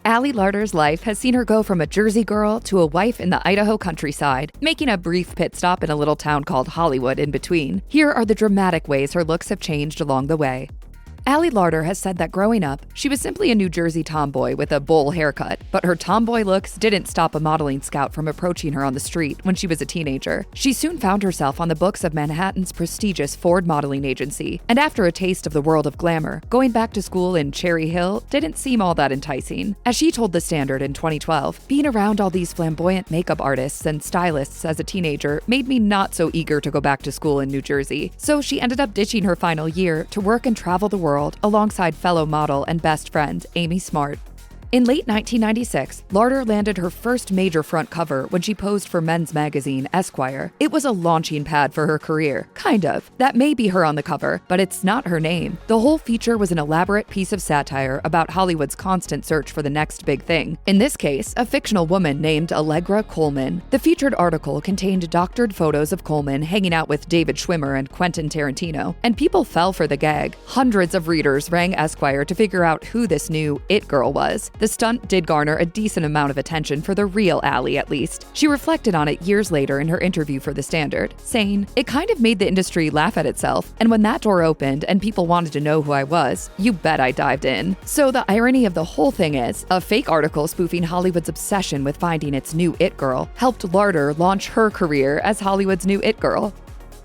Allie Larter's life has seen her go from a Jersey girl to a wife in the Idaho countryside, making a brief pit stop in a little town called Hollywood in between. Here are the dramatic ways her looks have changed along the way. Allie Larter has said that growing up, she was simply a New Jersey tomboy with a bowl haircut, but her tomboy looks didn't stop a modeling scout from approaching her on the street when she was a teenager. She soon found herself on the books of Manhattan's prestigious Ford modeling agency, and after a taste of the world of glamour, going back to school in Cherry Hill didn't seem all that enticing. As she told The Standard in 2012, being around all these flamboyant makeup artists and stylists as a teenager made me not so eager to go back to school in New Jersey, so she ended up ditching her final year to work and travel the world alongside fellow model and best friend Amy Smart. In late 1996, Larter landed her first major front cover when she posed for men's magazine Esquire. It was a launching pad for her career, kind of. That may be her on the cover, but it's not her name. The whole feature was an elaborate piece of satire about Hollywood's constant search for the next big thing. In this case, a fictional woman named Allegra Coleman. The featured article contained doctored photos of Coleman hanging out with David Schwimmer and Quentin Tarantino, and people fell for the gag. Hundreds of readers rang Esquire to figure out who this new it girl was. The stunt did garner a decent amount of attention for the real Allie, at least. She reflected on it years later in her interview for The Standard, saying, "It kind of made the industry laugh at itself, and when that door opened and people wanted to know who I was, you bet I dived in." So the irony of the whole thing is, a fake article spoofing Hollywood's obsession with finding its new it girl helped Larter launch her career as Hollywood's new it girl.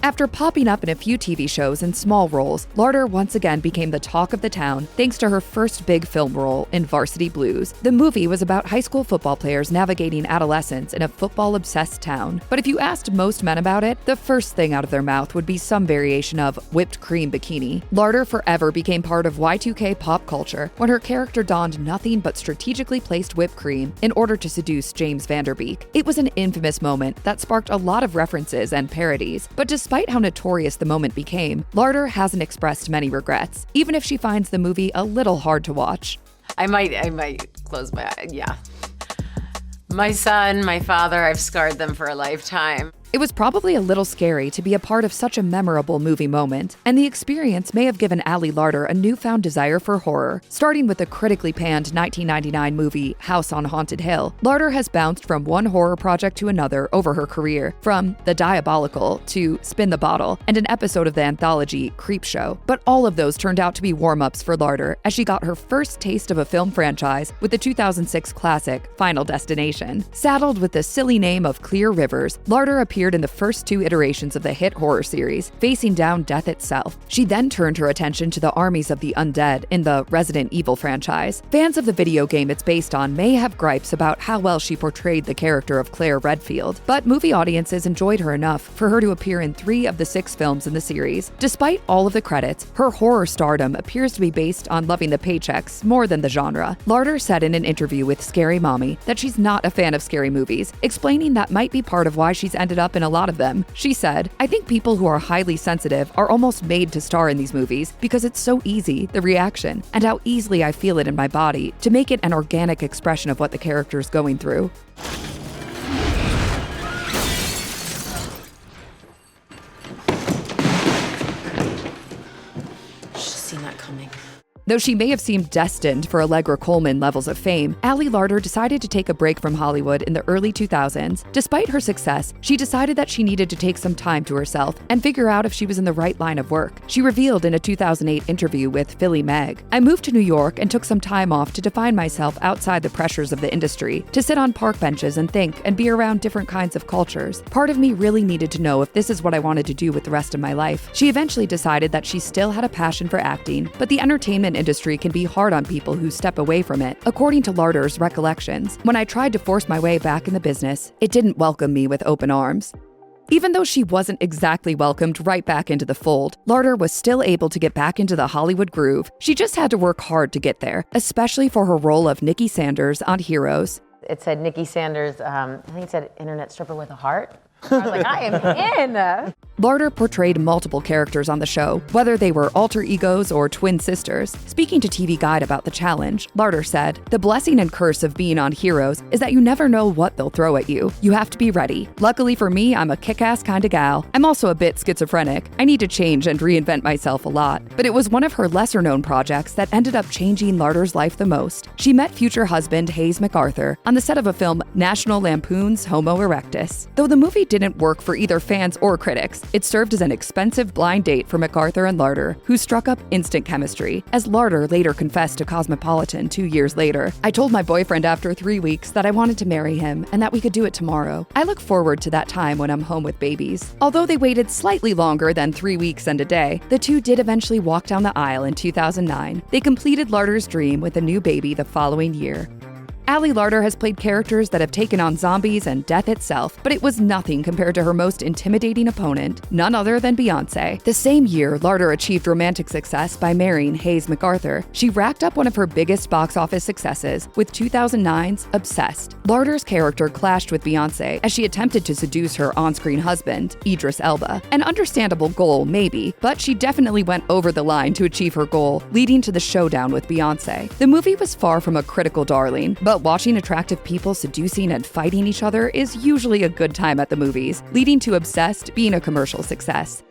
After popping up in a few TV shows in small roles, Larter once again became the talk of the town thanks to her first big film role in Varsity Blues. The movie was about high school football players navigating adolescence in a football-obsessed town. But if you asked most men about it, the first thing out of their mouth would be some variation of whipped cream bikini. Larter forever became part of Y2K pop culture when her character donned nothing but strategically placed whipped cream in order to seduce James Vanderbeek. It was an infamous moment that sparked a lot of references and parodies, but despite how notorious the moment became, Larter hasn't expressed many regrets, even if she finds the movie a little hard to watch. I might close my eyes, yeah. My son, my father, I've scarred them for a lifetime. It was probably a little scary to be a part of such a memorable movie moment, and the experience may have given Allie Larter a newfound desire for horror. Starting with the critically panned 1999 movie House on Haunted Hill, Larter has bounced from one horror project to another over her career, from The Diabolical to Spin the Bottle and an episode of the anthology Creepshow. But all of those turned out to be warm-ups for Larter as she got her first taste of a film franchise with the 2006 classic Final Destination. Saddled with the silly name of Clear Rivers, Larter appeared in the first two iterations of the hit horror series, facing down death itself. She then turned her attention to the armies of the undead in the Resident Evil franchise. Fans of the video game it's based on may have gripes about how well she portrayed the character of Claire Redfield, but movie audiences enjoyed her enough for her to appear in 3 of the 6 films in the series. Despite all of the credits, her horror stardom appears to be based on loving the paychecks more than the genre. Larter said in an interview with Scary Mommy that she's not a fan of scary movies, explaining that might be part of why she's ended up in a lot of them. She said, "I think people who are highly sensitive are almost made to star in these movies because it's so easy, the reaction, and how easily I feel it in my body, to make it an organic expression of what the character's going through." Should've seen that coming. Though she may have seemed destined for Allegra Coleman levels of fame, Allie Larter decided to take a break from Hollywood in the early 2000s. Despite her success, she decided that she needed to take some time to herself and figure out if she was in the right line of work. She revealed in a 2008 interview with Philly Mag, "I moved to New York and took some time off to define myself outside the pressures of the industry, to sit on park benches and think and be around different kinds of cultures. Part of me really needed to know if this is what I wanted to do with the rest of my life." She eventually decided that she still had a passion for acting, but the entertainment industry can be hard on people who step away from it. According to Larter's recollections, "When I tried to force my way back in the business, it didn't welcome me with open arms." Even though she wasn't exactly welcomed right back into the fold, Larter was still able to get back into the Hollywood groove. She just had to work hard to get there, especially for her role of Nicki Sanders on Heroes. It said Nicki Sanders, I think it said internet stripper with a heart. I was like, I am in. Larter portrayed multiple characters on the show, whether they were alter egos or twin sisters. Speaking to TV Guide about the challenge, Larter said, "The blessing and curse of being on Heroes is that you never know what they'll throw at you. You have to be ready. Luckily for me, I'm a kick-ass kind of gal. I'm also a bit schizophrenic. I need to change and reinvent myself a lot." But it was one of her lesser-known projects that ended up changing Larter's life the most. She met future husband Hayes MacArthur on the set of a film, National Lampoon's Homo Erectus. Though the movie didn't work for either fans or critics, it served as an expensive blind date for MacArthur and Larter, who struck up instant chemistry. As Larter later confessed to Cosmopolitan 2 years later, "I told my boyfriend after 3 weeks that I wanted to marry him and that we could do it tomorrow. I look forward to that time when I'm home with babies." Although they waited slightly longer than 3 weeks and a day, the two did eventually walk down the aisle in 2009. They completed Larter's dream with a new baby the following year. Ali Larter has played characters that have taken on zombies and death itself, but it was nothing compared to her most intimidating opponent, none other than Beyoncé. The same year, Larter achieved romantic success by marrying Hayes MacArthur. She racked up one of her biggest box office successes with 2009's Obsessed. Larter's character clashed with Beyoncé as she attempted to seduce her on-screen husband, Idris Elba. An understandable goal, maybe, but she definitely went over the line to achieve her goal, leading to the showdown with Beyoncé. The movie was far from a critical darling, but watching attractive people seducing and fighting each other is usually a good time at the movies, leading to Obsessed being a commercial success.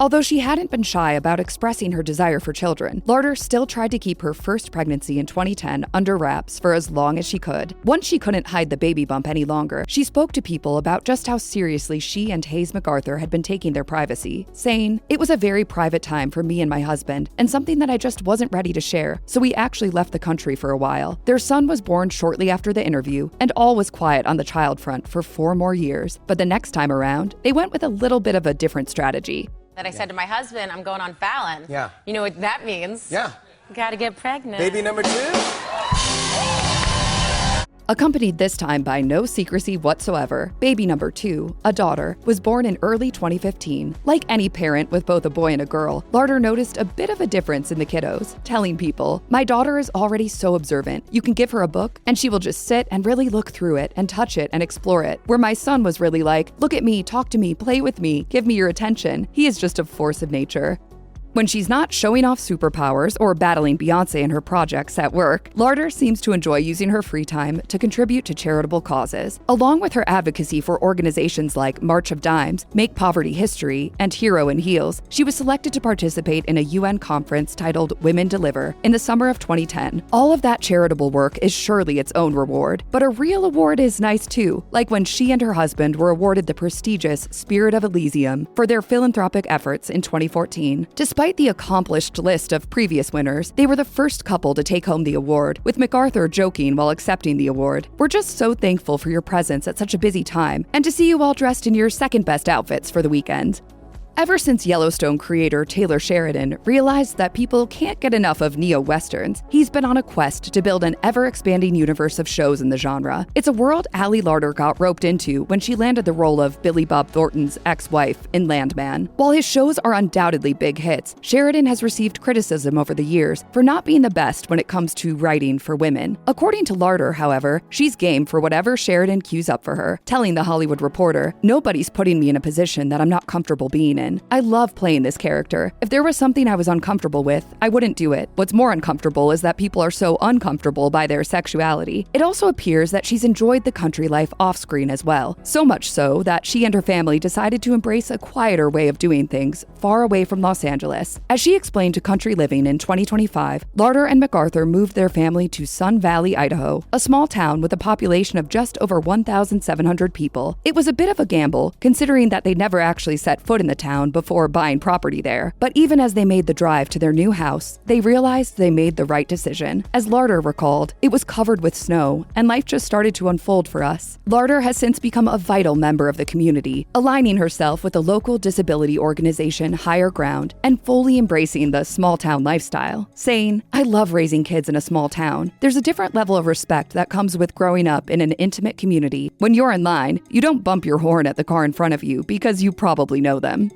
Although she hadn't been shy about expressing her desire for children, Larter still tried to keep her first pregnancy in 2010 under wraps for as long as she could. Once she couldn't hide the baby bump any longer, she spoke to people about just how seriously she and Hayes MacArthur had been taking their privacy, saying, "It was a very private time for me and my husband, and something that I just wasn't ready to share, so we actually left the country for a while." Their son was born shortly after the interview, and all was quiet on the child front for 4 more years. But the next time around, they went with a little bit of a different strategy. That I said to my husband, I'm going on Fallon. Yeah. You know what that means? Yeah. Gotta get pregnant. Baby number 2? Accompanied this time by no secrecy whatsoever, baby number 2, a daughter, was born in early 2015. Like any parent with both a boy and a girl, Larter noticed a bit of a difference in the kiddos, telling people, "My daughter is already so observant. You can give her a book, and she will just sit and really look through it and touch it and explore it. Where my son was really like, look at me, talk to me, play with me, give me your attention. He is just a force of nature." When she's not showing off superpowers or battling Beyoncé in her projects at work, Larter seems to enjoy using her free time to contribute to charitable causes. Along with her advocacy for organizations like March of Dimes, Make Poverty History, and Hero in Heels, she was selected to participate in a UN conference titled Women Deliver in the summer of 2010. All of that charitable work is surely its own reward, but a real award is nice too, like when she and her husband were awarded the prestigious Spirit of Elysium for their philanthropic efforts in 2014. Despite the accomplished list of previous winners, they were the first couple to take home the award, with MacArthur joking while accepting the award. "We're just so thankful for your presence at such a busy time, and to see you all dressed in your second best outfits for the weekend." Ever since Yellowstone creator Taylor Sheridan realized that people can't get enough of neo-westerns, he's been on a quest to build an ever-expanding universe of shows in the genre. It's a world Ali Larter got roped into when she landed the role of Billy Bob Thornton's ex-wife in Landman. While his shows are undoubtedly big hits, Sheridan has received criticism over the years for not being the best when it comes to writing for women. According to Larter, however, she's game for whatever Sheridan cues up for her, telling The Hollywood Reporter, "Nobody's putting me in a position that I'm not comfortable being in. I love playing this character. If there was something I was uncomfortable with, I wouldn't do it. What's more uncomfortable is that people are so uncomfortable by their sexuality." It also appears that she's enjoyed the country life off-screen as well, so much so that she and her family decided to embrace a quieter way of doing things, far away from Los Angeles. As she explained to Country Living in 2025, Larter and MacArthur moved their family to Sun Valley, Idaho, a small town with a population of just over 1,700 people. It was a bit of a gamble, considering that they'd never actually set foot in the town before buying property there. But even as they made the drive to their new house, they realized they made the right decision. As Larter recalled, "It was covered with snow, and life just started to unfold for us." Larter has since become a vital member of the community, aligning herself with the local disability organization Higher Ground and fully embracing the small-town lifestyle, saying, "I love raising kids in a small town. There's a different level of respect that comes with growing up in an intimate community. When you're in line, you don't bump your horn at the car in front of you because you probably know them."